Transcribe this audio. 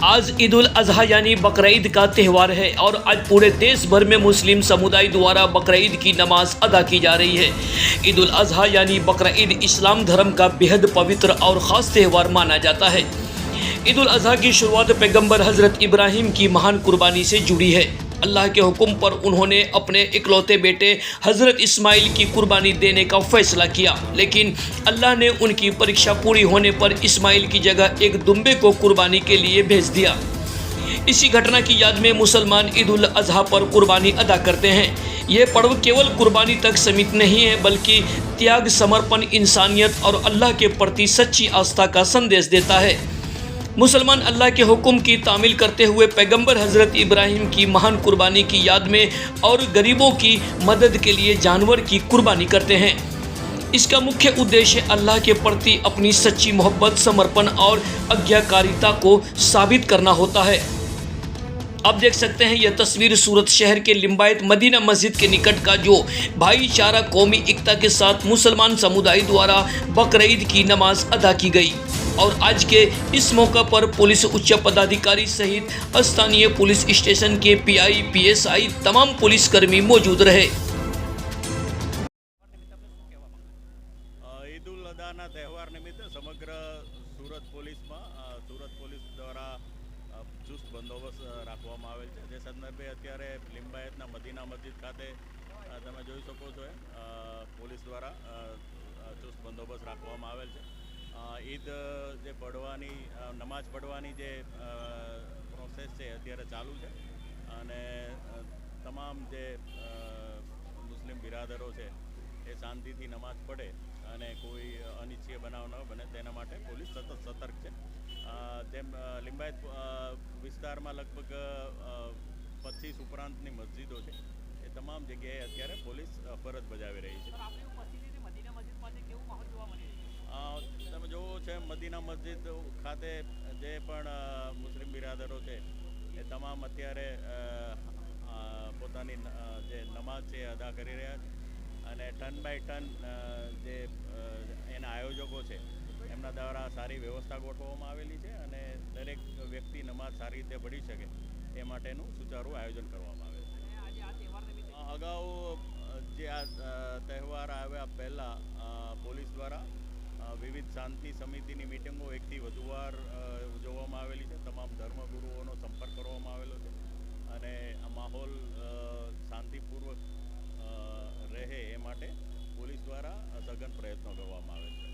आज ईद उल अजहा यानी बकरीद का त्यौहार है और आज पूरे देश भर में मुस्लिम समुदाय द्वारा बकरीद की नमाज अदा की जा रही है। ईद उल अजहा यानी बकरीद इस्लाम धर्म का बेहद पवित्र और ख़ास त्यौहार माना जाता है। ईद उल अजहा की शुरुआत पैगंबर हज़रत इब्राहिम की महान कुर्बानी से जुड़ी है। अल्लाह के हुक्म पर उन्होंने अपने इकलौते बेटे हज़रत इस्माइल की कुर्बानी देने का फैसला किया, लेकिन अल्लाह ने उनकी परीक्षा पूरी होने पर इस्माइल की जगह एक दुम्बे को कुर्बानी के लिए भेज दिया। इसी घटना की याद में मुसलमान ईद उल अजहा पर कुर्बानी अदा करते हैं। यह पर्व केवल कुर्बानी तक सीमित नहीं है, बल्कि त्याग, समर्पण, इंसानियत और अल्लाह के प्रति सच्ची आस्था का संदेश देता है। मुसलमान अल्लाह के हुक्म की तामील करते हुए पैगंबर हज़रत इब्राहिम की महान कुर्बानी की याद में और गरीबों की मदद के लिए जानवर की कुर्बानी करते हैं। इसका मुख्य उद्देश्य अल्लाह के प्रति अपनी सच्ची मोहब्बत, समर्पण और आज्ञाकारिता को साबित करना होता है। आप देख सकते हैं यह तस्वीर सूरत शहर के लिम्बायत मदीना मस्जिद के निकट का, जो भाईचारा, कौमी एकता के साथ मुसलमान समुदाय द्वारा बकरीद की नमाज अदा की गई। और आज के इस मौका पर पुलिस उच्च पदाधिकारी सहित स्थानीय पुलिस स्टेशन के पीआई, पीएसआई, तमाम पुलिसकर्मी मौजूद रहे। ईद उल अदाना तहेवार निमित्ते समग्र सूरत पुलिस द्वारा चुस्त बंदोबस्त राखवामां आवेल छे। जे संदर्भे अत्यारे लिंबायतना मदीना मस्जिद खाते तमे जोई शको छो पुलिस द्वारा चुस्त बंदोबस्त राखवामां आवेल छे। ईद जे पढ़वानी नमाज पढ़वानी जे प्रोसेस है अत्यारे चालू है अने तमाम जे मुस्लिम बिरादरो है ए शांतिथी नमाज पढ़े अने कोई अनिच्छनीय बनाव न बने तेना माटे पोलीस सतत सतर्क है। जेम लिंबायत विस्तारमां लगभग 25 उपरांतनी मस्जिदों है, ए तमाम जग्याए अत्यारे पोलीस फरज बजावी रही है। તમે જોવો છે મદીના મસ્જિદ ખાતે જે પણ મુસ્લિમ બિરાદરો છે એ તમામ અત્યારે પોતાની જે નમાજ છે અદા કરી રહ્યા છે અને ટન બાય ટન જે એના આયોજકો છે એમના દ્વારા સારી વ્યવસ્થા ગોઠવવામાં આવેલી છે અને દરેક વ્યક્તિ નમાજ સારી રીતે પઢી શકે એ માટેનું સુચારું આયોજન કરવામાં આવે છે। અગાઉ જે આ તહેવાર આવ્યા પહેલાં પોલીસ દ્વારા વિવિધ શાંતિ સમિતિની મિટિંગો એકથી વધુ વાર ઉજવવામાં આવેલી છે। તમામ ધર્મગુરુઓનો સંપર્ક કરવામાં આવેલો છે અને આ માહોલ શાંતિપૂર્વક રહે એ માટે પોલીસ દ્વારા સઘન પ્રયત્નો કરવામાં આવે છે।